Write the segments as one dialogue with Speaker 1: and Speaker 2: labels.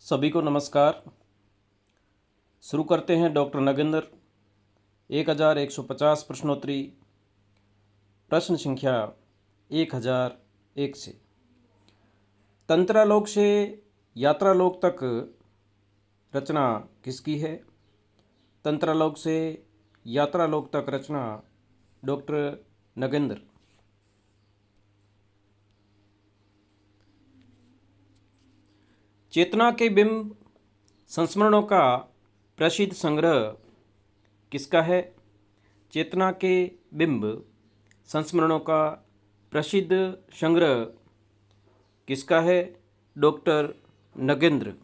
Speaker 1: सभी को नमस्कार। शुरू करते हैं डॉक्टर नगेंद्र 1150 प्रश्नोत्तरी प्रश्न संख्या 1001 से। तंत्रालोक से यात्रालोक तक रचना किसकी है? तंत्रालोक से यात्रालोक तक रचना डॉक्टर नगेंद्र। चेतना के बिंब संस्मरणों का प्रसिद्ध संग्रह किसका है? चेतना के बिंब संस्मरणों का प्रसिद्ध संग्रह किसका है? डॉक्टर नगेंद्र।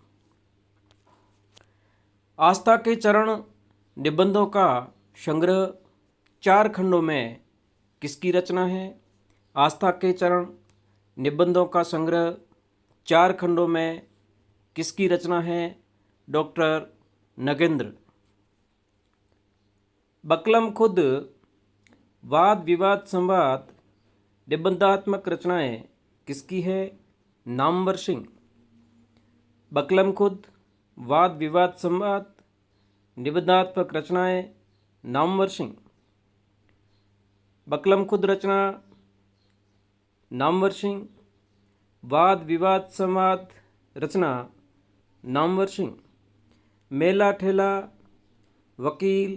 Speaker 1: आस्था के चरण निबंधों का संग्रह 4 खंडों में किसकी रचना है? आस्था के चरण निबंधों का संग्रह 4 खंडों में किसकी रचना है? डॉक्टर नगेंद्र। बकलम खुद वाद विवाद संवाद निबंधात्मक रचनाएं किसकी है? नामवर सिंह। बकलम खुद वाद विवाद संवाद निबंधात्मक रचनाएं नामवर सिंह। बकलम खुद रचना नामवर सिंह। वाद विवाद संवाद रचना नामवर सिंह। मेला ठेला वकील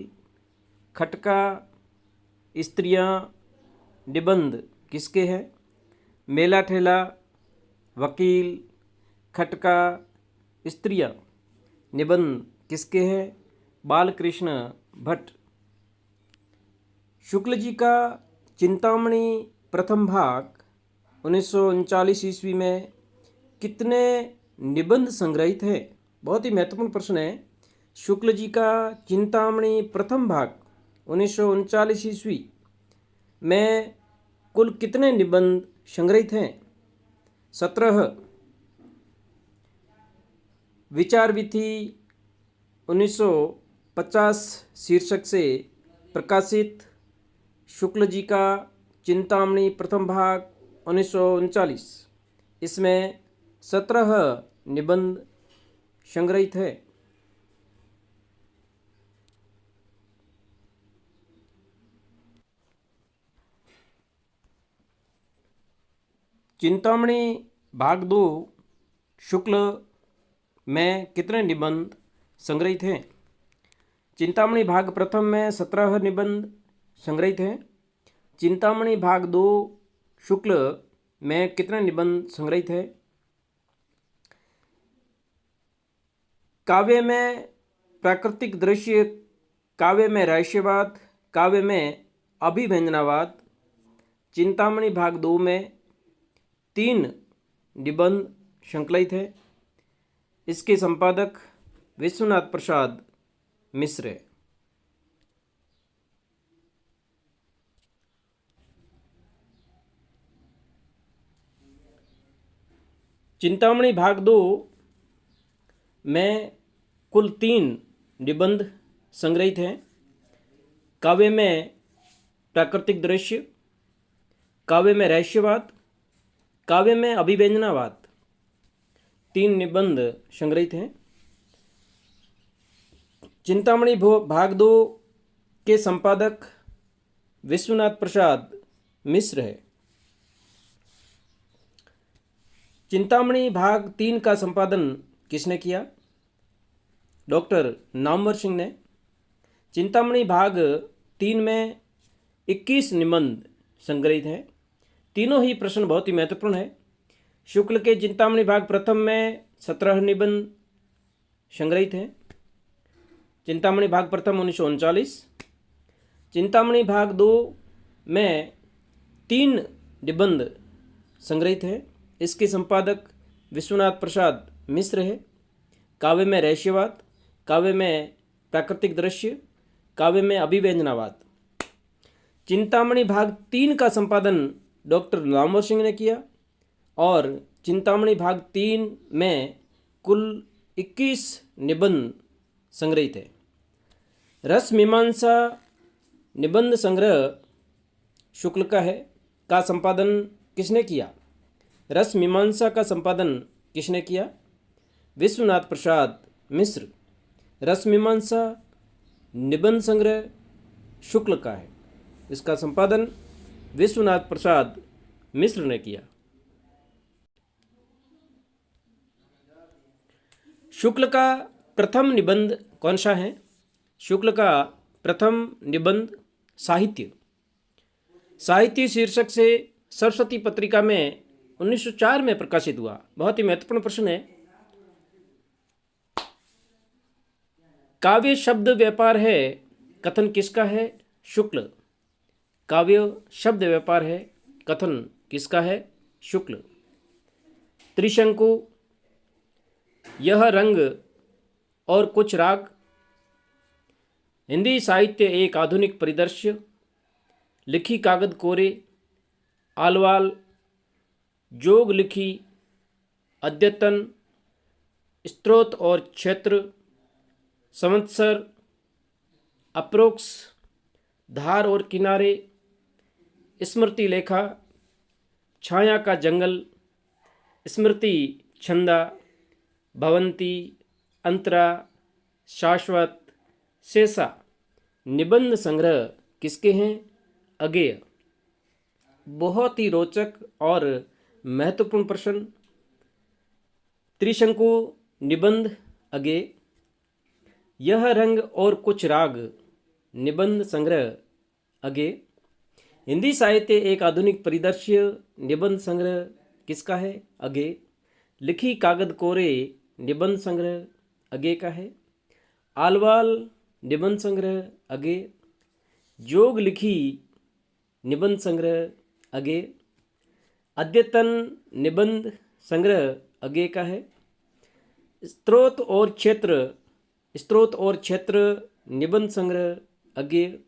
Speaker 1: खटका स्त्रियां निबंध किसके हैं? मेला ठेला वकील खटका स्त्रियां निबंध किसके हैं? बालकृष्ण भट्ट। शुक्ल जी का चिंतामणि प्रथम भाग 1939 ईस्वी में कितने निबंध संग्रहित है? बहुत ही महत्वपूर्ण प्रश्न है। शुक्ल जी का चिंतामणि प्रथम भाग 1939 ईस्वी में कुल कितने निबंध संग्रहित हैं? 17। विचार विधि 1950 शीर्षक से प्रकाशित शुक्ल जी का चिंतामणि प्रथम भाग 1939, इसमें 17 निबंध संग्रहित है। चिंतामणि भाग 2 शुक्ल में कितने निबंध संग्रहित हैं? चिंतामणि भाग प्रथम में 17 निबंध संग्रहित हैं। चिंतामणि भाग 2 शुक्ल में कितने निबंध संग्रहित है? काव्य में प्राकृतिक दृश्य, काव्य में रहस्यवाद, काव्य में अभिव्यंजनावाद। चिंतामणि भाग 2 में 3 निबंध संकलित है। इसके संपादक विश्वनाथ प्रसाद मिश्र है। चिंतामणि भाग 2 में कुल 3 निबंध संग्रहित हैं। काव्य में प्राकृतिक दृश्य, काव्य में रहस्यवाद, काव्य में अभिव्यंजनावाद, 3 निबंध संग्रहित हैं। चिंतामणि भाग 2 के संपादक विश्वनाथ प्रसाद मिश्र है। चिंतामणि भाग 3 का संपादन किसने किया? डॉक्टर नामवर सिंह ने। चिंतामणि भाग 3 में 21 निबंध संग्रहित हैं। तीनों ही प्रश्न बहुत ही महत्वपूर्ण है। शुक्ल के चिंतामणि भाग प्रथम में 17 निबंध संग्रहित हैं। चिंतामणि भाग प्रथम 1939। चिंतामणि भाग 2 में 3 निबंध संग्रहित हैं। इसके संपादक विश्वनाथ प्रसाद मिश्र है। काव्य में रहस्यवाद, काव्य में प्राकृतिक दृश्य, काव्य में अभिव्यंजनावाद। चिंतामणि भाग 3 का संपादन डॉक्टर नामवर सिंह ने किया और चिंतामणि भाग 3 में कुल 21 निबंध संग्रहित है। रस मीमांसा निबंध संग्रह शुक्ल का है, का संपादन किसने किया? रस मीमांसा का संपादन किसने किया? विश्वनाथ प्रसाद मिश्र। रसमीमांसा निबंध संग्रह शुक्ल का है। इसका संपादन विश्वनाथ प्रसाद मिश्र ने किया। शुक्ल का प्रथम निबंध कौन सा है? शुक्ल का प्रथम निबंध साहित्य। साहित्य शीर्षक से सरस्वती पत्रिका में 1904 में प्रकाशित हुआ। बहुत ही महत्वपूर्ण प्रश्न है। काव्य शब्द व्यापार है, कथन किसका है? शुक्ल। काव्य शब्द व्यापार है, कथन किसका है? शुक्ल। त्रिशंकु, यह रंग और कुछ राग। हिंदी साहित्य एक आधुनिक परिदृश्य। लिखी कागद कोरे। आलवाल, जोग लिखी। अद्यतन, स्त्रोत और क्षेत्र। संवत्सर, अप्रोक्स, धार और किनारे। स्मृति लेखा, छाया का जंगल। स्मृति छंदा, भवंती, अंतरा, शाश्वत, शेषा। निबंध संग्रह किसके हैं? अगेय। बहुत ही रोचक और महत्वपूर्ण प्रश्न। त्रिशंकु निबंध अगेय। यह रंग और कुछ राग निबंध संग्रह अगेय। हिंदी साहित्य एक आधुनिक परिदृश्य निबंध संग्रह किसका है? अगेय। लिखी कागद कोरे निबंध संग्रह अगेय का है। आलवाल निबंध संग्रह अगेय। जोग लिखी निबंध संग्रह अगेय। अद्यतन निबंध संग्रह अगेय का है। स्त्रोत और क्षेत्र निबंध संग्रह अगेय।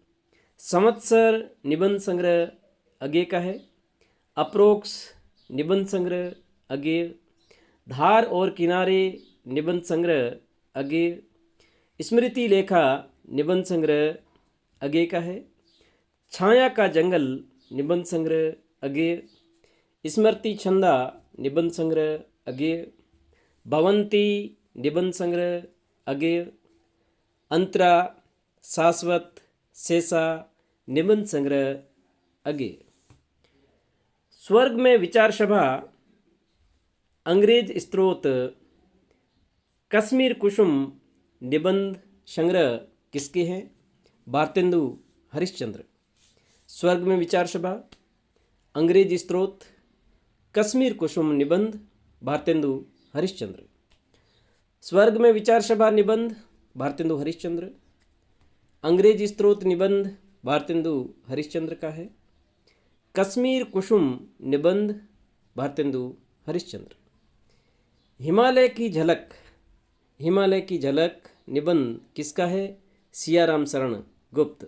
Speaker 1: संवत्सर निबंध संग्रह अगेय का है। अप्रोक्स निबंध संग्रह अगेय। धार और किनारे निबंध संग्रह अगेय। स्मृति लेखा निबंध संग्रह अगेय का है। छाया का जंगल निबंध संग्रह अगेय। स्मृति छंदा निबंध संग्रह अगेय। भवंती निबंध संग्रह अगेय। अंतरा, शाश्वत, शेषा निबंध संग्रह अगेय। स्वर्ग में विचार सभा अंग्रेज स्त्रोत कश्मीर कुसुम निबंध संग्रह किसके हैं? भारतेंदु हरिश्चंद्र। स्वर्ग में विचार सभा अंग्रेजी स्त्रोत कश्मीर कुसुम निबंध भारतेंदु हरिश्चंद्र। स्वर्ग में विचार सभा निबंध भारतेंदु हरिश्चंद्र। अंग्रेजी स्त्रोत निबंध भारतेंदु हरिश्चंद्र का है। कश्मीर कुसुम निबंध भारतेंदु हरिश्चंद्र। हिमालय की झलक निबंध किसका है? सियाराम शरण गुप्त।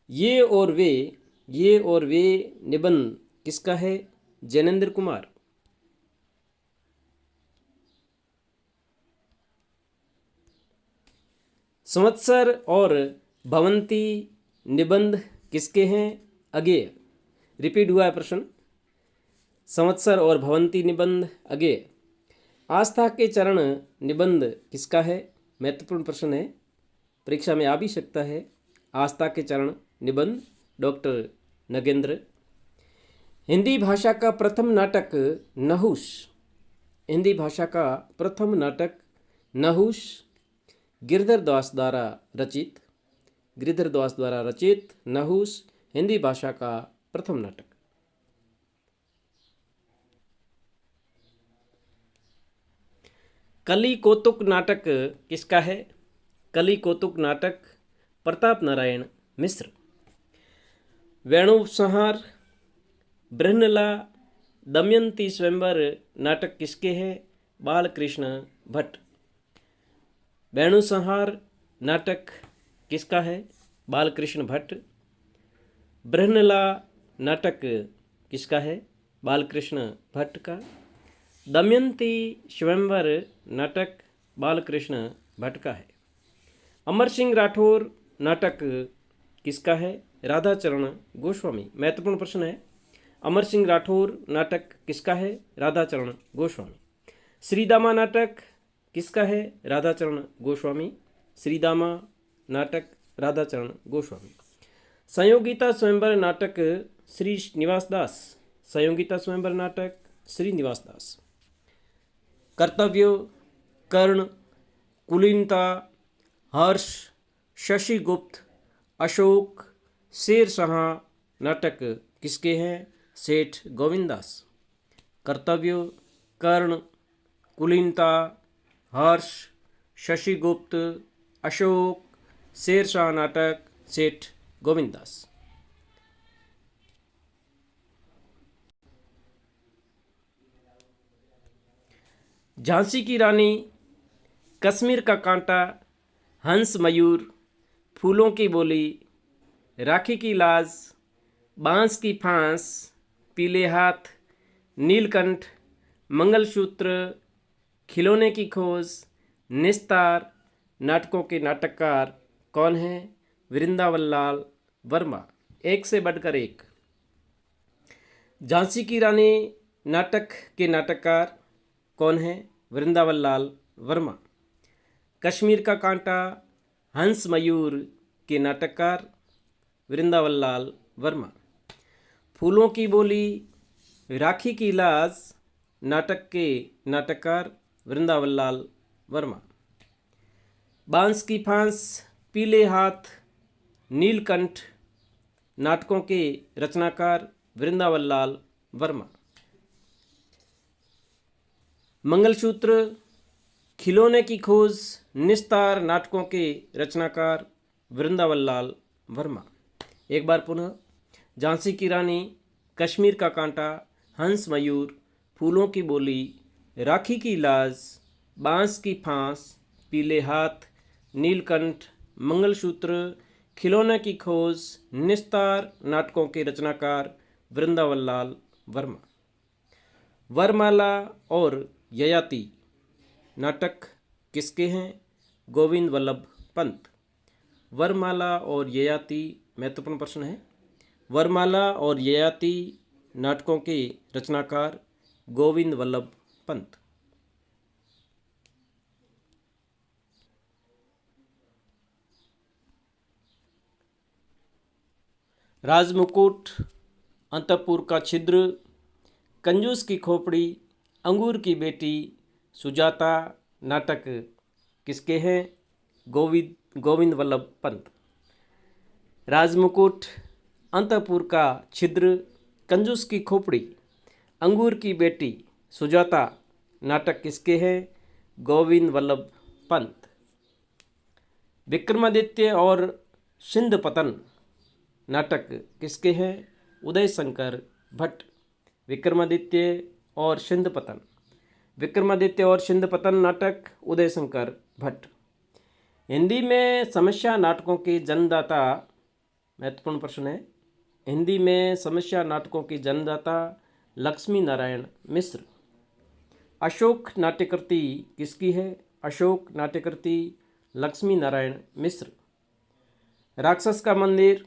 Speaker 1: ये और वे निबंध किसका है? जैनेन्द्र कुमार। संवत्सर और भवंती निबंध किसके हैं? अगेय। रिपीट हुआ है प्रश्न। संवत्सर और भवंती निबंध अगेय। आस्था के चरण निबंध किसका है? महत्वपूर्ण प्रश्न है, परीक्षा में आ भी सकता है। आस्था के चरण निबंध डॉक्टर नगेंद्र। हिंदी भाषा का प्रथम नाटक नहुस। हिंदी भाषा का प्रथम नाटक नहुस गिरधर दास द्वारा रचित नहुस हिंदी भाषा का प्रथम नाटक। कली कौतुक नाटक किसका है? कली कौतुक नाटक प्रताप नारायण मिश्र। वेणुसंहार, बृहन्नला, दमयंती स्वयंवर नाटक किसके हैं? बालकृष्ण भट्ट। वेणुसंहार नाटक किसका है? बालकृष्ण भट्ट। बृहन्नला नाटक किसका है? बालकृष्ण भट्ट का। दमयंती स्वयंवर नाटक बालकृष्ण भट्ट का है। अमर सिंह राठौर नाटक किसका है? राधाचरण गोस्वामी। महत्वपूर्ण प्रश्न है। अमर सिंह राठौर नाटक किसका है? राधाचरण गोस्वामी। श्रीदामा नाटक किसका है? राधाचरण गोस्वामी। श्रीदामा नाटक राधाचरण गोस्वामी। संयोगिता स्वयंवर नाटक श्रीनिवास दास। संयोगिता स्वयंवर नाटक श्रीनिवास दास। कर्तव्य, कर्ण, कुलीनता, हर्ष, शशिगुप्त, अशोक, शेरशाह नाटक किसके हैं? सेठ गोविंददास। कर्तव्य, कर्ण, कुलीनता, हर्ष, शशिगुप्त, अशोक, शेरशाह नाटक सेठ गोविंददास। झांसी की रानी, कश्मीर का कांटा, हंस मयूर, फूलों की बोली, राखी की लाज, बांस की फांस, पीले हाथ, नीलकंठ, मंगलसूत्र, खिलौने की खोज, निस्तार नाटकों के नाटककार कौन हैं? वृंदावन लाल वर्मा। एक से बढ़कर एक। झांसी की रानी नाटक के नाटककार कौन हैं? वृंदावन लाल वर्मा। कश्मीर का कांटा, हंस मयूर के नाटककार वृंदावन लाल वर्मा। फूलों की बोली, राखी की लाज नाटक के नाटककार वृंदावन लाल वर्मा। बांस की फांस, पीले हाथ, नीलकंठ नाटकों के रचनाकार वृंदावन लाल वर्मा। मंगलसूत्र, खिलौने की खोज, निस्तार नाटकों के रचनाकार वृंदावन लाल वर्मा। एक बार पुनः। झांसी की रानी, कश्मीर का कांटा, हंस मयूर, फूलों की बोली, राखी की लाज, बांस की फांस, पीले हाथ, नीलकंठ, मंगलसूत्र, खिलौने की खोज, निस्तार नाटकों के रचनाकार वृंदावन लाल वर्मा। वरमाला और ययाति नाटक किसके हैं? गोविंद वल्लभ पंत। वरमाला और ययाति महत्वपूर्ण प्रश्न है। वरमाला और ययाति नाटकों के रचनाकार गोविंद वल्लभ पंत। राजमुकुट, अंतपुर का छिद्र, कंजूस की खोपड़ी, अंगूर की बेटी, सुजाता नाटक किसके हैं? गोविंद वल्लभ पंत। राजमुकुट, अंतपुर का छिद्र, कंजूस की खोपड़ी, अंगूर की बेटी, सुजाता नाटक किसके हैं? गोविंद वल्लभ पंत। विक्रमादित्य और सिंध पतन नाटक किसके हैं? उदय शंकर भट्ट। विक्रमादित्य और सिंध पतन। विक्रमादित्य और सिंध पतन नाटक उदय शंकर भट्ट। हिंदी में समस्या नाटकों के जन्मदाता, महत्वपूर्ण प्रश्न है। हिंदी में समस्या नाटकों के जन्मदाता लक्ष्मी नारायण मिश्र। अशोक नाट्यकृति किसकी है? अशोक नाट्यकृति लक्ष्मी नारायण मिश्र। राक्षस का मंदिर,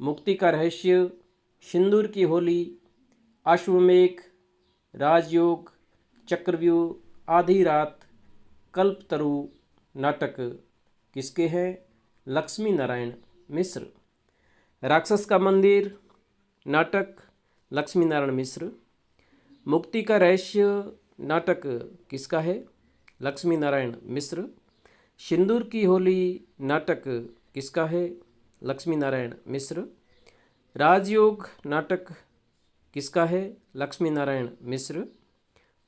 Speaker 1: मुक्ति का रहस्य, सिंदूर की होली, अश्वमेघ, राजयोग, चक्रव्यूह, आधी रात, कल्पतरु नाटक किसके हैं? लक्ष्मी नारायण मिश्र। राक्षस का मंदिर नाटक लक्ष्मी नारायण मिश्र। मुक्ति का रहस्य नाटक किसका है? लक्ष्मी नारायण मिश्र। सिंदूर की होली नाटक किसका है? लक्ष्मी नारायण मिश्र। राजयोग नाटक किसका है? लक्ष्मी नारायण मिश्र।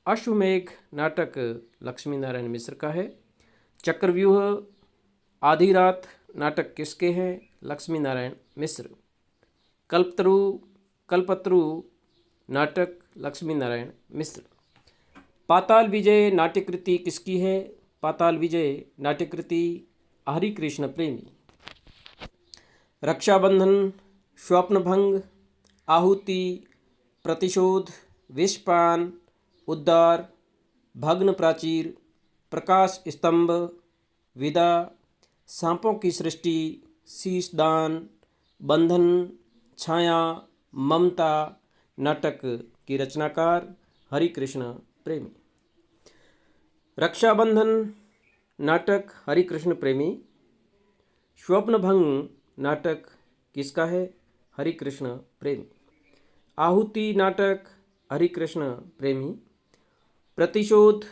Speaker 1: अश्वमेघ नाटक लक्ष्मी नारायण मिश्र का है। चक्रव्यूह, आधी रात नाटक किसके हैं? लक्ष्मी नारायण मिश्र। कल्पतरु नाटक लक्ष्मी नारायण मिश्र। पाताल विजय नाट्यकृति किसकी है? पाताल विजय नाट्यकृति हरिकृष्ण प्रेमी। रक्षाबंधन, स्वप्नभंग, आहुति, प्रतिशोध, विषपान, उद्धार, भग्न प्राचीर, प्रकाश स्तंभ, विदा, सांपों की सृष्टि, शीशदान, बंधन, छाया, ममता नाटक की रचनाकार हरिकृष्ण प्रेमी। रक्षाबंधन नाटक हरिकृष्ण प्रेमी। स्वप्नभंग नाटक किसका है? हरिकृष्ण प्रेमी। आहुति नाटक हरिकृष्ण प्रेमी। प्रतिशोध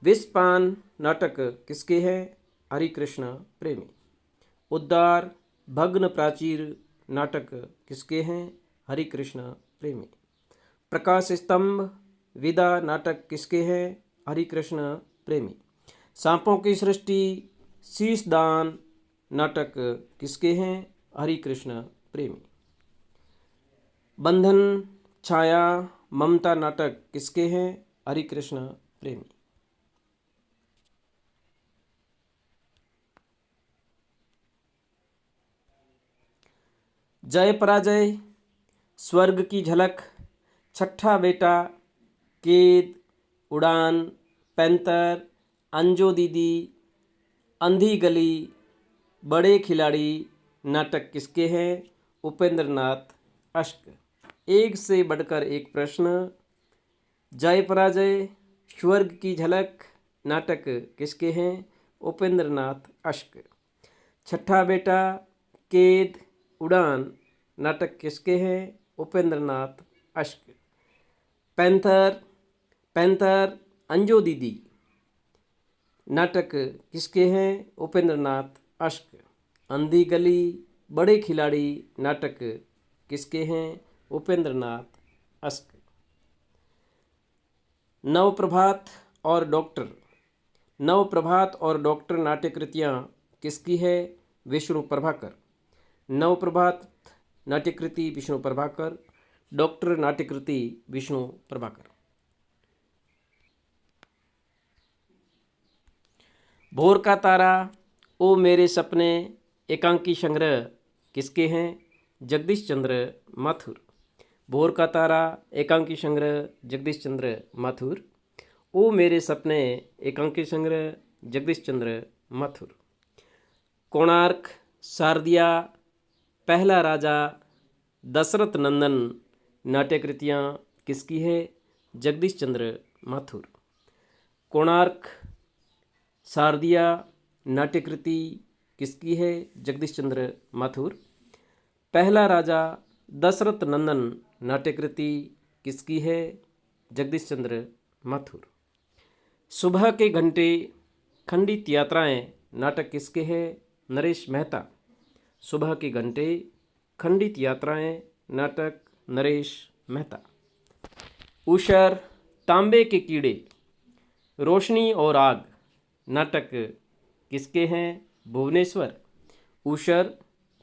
Speaker 1: विषपान नाटक किसके है? हरिकृष्ण प्रेमी। उद्धार भग्न प्राचीर नाटक किसके हैं? हरिकृष्ण प्रेमी। प्रकाश स्तंभ विदा नाटक किसके हैं? हरिकृष्ण प्रेमी। सांपों की सृष्टि शीशदान नाटक किसके हैं? हरिकृष्ण प्रेमी। बंधन छाया ममता नाटक किसके हैं? हरिकृष्ण प्रेमी। जय पराजय स्वर्ग की झलक छठा बेटा केद उड़ान पैंतर अंजो दीदी अंधी गली बड़े खिलाड़ी नाटक किसके हैं? उपेंद्र नाथ अश्क। एक से बढ़कर एक प्रश्न। जय पराजय स्वर्ग की झलक नाटक किसके हैं? उपेंद्र नाथ अश्क। छठा बेटा केद उड़ान नाटक किसके हैं? उपेंद्र नाथ अश्क। पैंथर अंजो दीदी नाटक किसके हैं? उपेंद्र नाथ अश्क। अंधी गली बड़े खिलाड़ी नाटक किसके हैं? उपेंद्र नाथ अश्क। नवप्रभात और डॉक्टर नाट्य कृतियाँ किसकी है? विष्णु प्रभाकर। नवप्रभात नाट्यकृति विष्णु प्रभाकर। डॉक्टर नाट्यकृति विष्णु प्रभाकर। भोर का तारा ओ मेरे सपने एकांकी संग्रह किसके हैं? जगदीश चंद्र माथुर। भोर का तारा एकांकी संग्रह जगदीश चंद्र माथुर। ओ मेरे सपने एकांकी संग्रह जगदीश चंद्र माथुर। कोणार्क शारदिया पहला राजा दशरथ नंदन नाट्यकृतियाँ किसकी है? जगदीश चंद्र माथुर। कोणार्क शारदिया नाट्यकृति किसकी है? जगदीश चंद्र माथुर। पहला राजा दशरथ नंदन नाट्यकृति किसकी है? जगदीश चंद्र माथुर। सुबह के घंटे खंडित यात्राएं नाटक किसके हैं? नरेश मेहता। सुबह के घंटे खंडित यात्राएं नाटक नरेश मेहता। ऊषर तांबे के कीड़े रोशनी और आग नाटक किसके हैं? भुवनेश्वर। ऊषर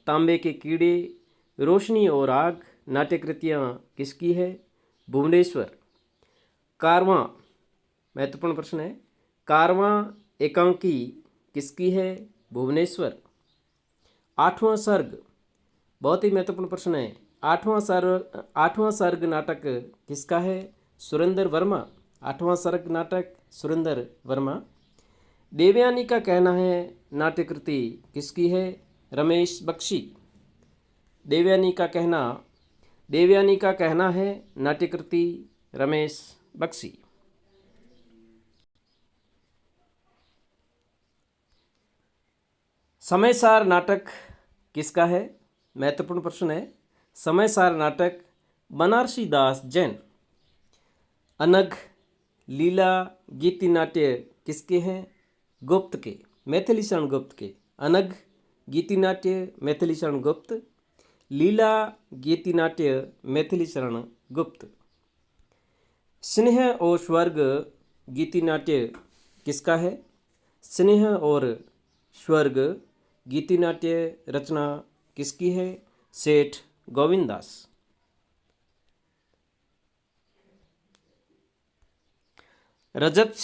Speaker 1: तांबे के कीड़े रोशनी और आग नाट्यकृतियाँ किसकी है? भुवनेश्वर। कारवां महत्वपूर्ण प्रश्न है। कारवां एकांकी किसकी है? भुवनेश्वर। आठवां सर्ग बहुत ही महत्वपूर्ण प्रश्न है। आठवां सर्ग नाटक किसका है? सुरेंद्र वर्मा। आठवां सर्ग नाटक सुरेंद्र वर्मा। देवयानी का कहना है नाट्यकृति किसकी है? रमेश बख्शी। देवयानी का कहना है नाट्यकृति रमेश बख्शी। समयसार नाटक किसका है? महत्वपूर्ण प्रश्न है। समयसार नाटक बनारसी दास जैन। अनघ लीला गीति नाट्य किसके हैं? गुप्त के, मैथिली शरण गुप्त के। अनघ गीति नाट्य मैथिली शरण गुप्त। लीला गीति नाट्य मैथिली शरण गुप्त। स्नेह और स्वर्ग गीति नाट्य किसका है? स्नेह और स्वर्ग गीति नाट्य रचना किसकी है? सेठ गोविंददास। रजत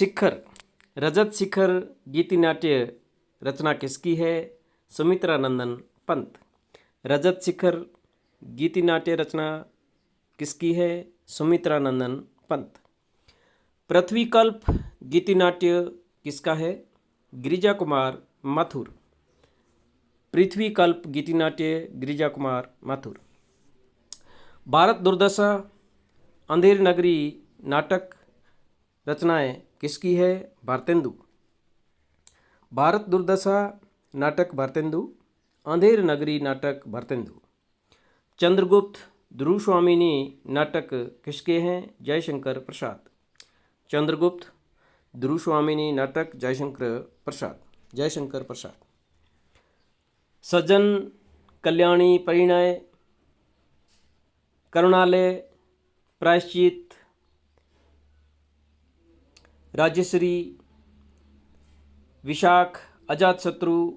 Speaker 1: शिखर गीति नाट्य रचना किसकी है? सुमित्रानंदन पंत। रजत शिखर गीति नाट्य रचना किसकी है? सुमित्रानंदन पंत। पृथ्वीकल्प गीति नाट्य किसका है? गिरिजा कुमार माथुर। पृथ्वीकल्प गीति नाट्य गिरिजा कुमार माथुर। भारत दुर्दशा अंधेर नगरी नाटक रचनाएं किसकी है? भारतेंदु। भारत दुर्दशा नाटक भारतेंदु। अंधेर नगरी नाटक भारतेंदु। चंद्रगुप्त ध्रुवस्वामिनी नाटक किसके हैं? जयशंकर प्रसाद। चंद्रगुप्त ध्रुवस्वामिनी नाटक जयशंकर प्रसाद। सज्जन कल्याणी परिणय करुणालय प्रायश्चित राजश्री विशाख अजातशत्रु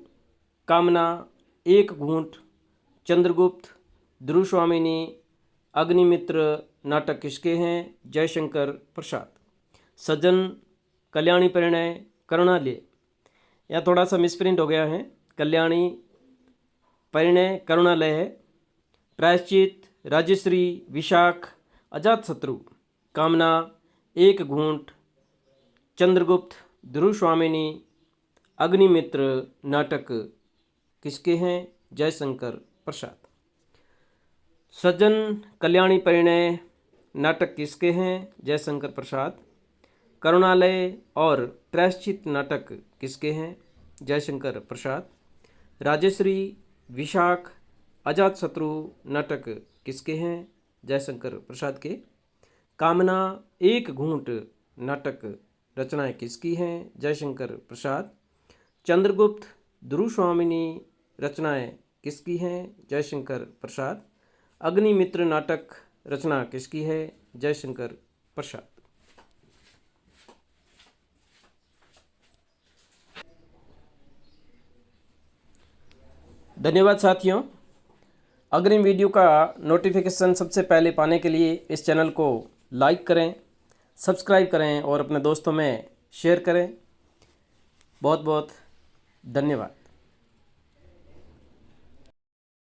Speaker 1: कामना एक घूंट चंद्रगुप्त ध्रुवस्वामिनी अग्निमित्र नाटक किसके हैं? जयशंकर प्रसाद। सज्जन कल्याणी परिणय करुणालय, यह थोड़ा सा मिसप्रिंट हो गया है, कल्याणी परिणय करुणालय है। प्रायश्चित राजश्री विशाख अजातशत्रु कामना एक घूंट चंद्रगुप्त ध्रुवस्वामिनी अग्निमित्र नाटक किसके हैं? जयशंकर प्रसाद। सज्जन कल्याणी परिणय नाटक किसके हैं? जयशंकर प्रसाद। करुणालय और प्रायश्चित नाटक किसके हैं? जयशंकर प्रसाद। राजश्री विशाख अजातशत्रु नाटक किसके हैं? जयशंकर प्रसाद के। कामना एक घूंट नाटक रचनाएं किसकी हैं? जयशंकर प्रसाद। चंद्रगुप्त ध्रुवस्वामिनी रचनाएं किसकी हैं? जयशंकर प्रसाद। अग्निमित्र नाटक रचना किसकी है? जयशंकर प्रसाद। धन्यवाद साथियों। अग्रिम वीडियो का नोटिफिकेशन सबसे पहले पाने के लिए इस चैनल को लाइक करें, सब्सक्राइब करें और अपने दोस्तों में शेयर करें। बहुत बहुत धन्यवाद।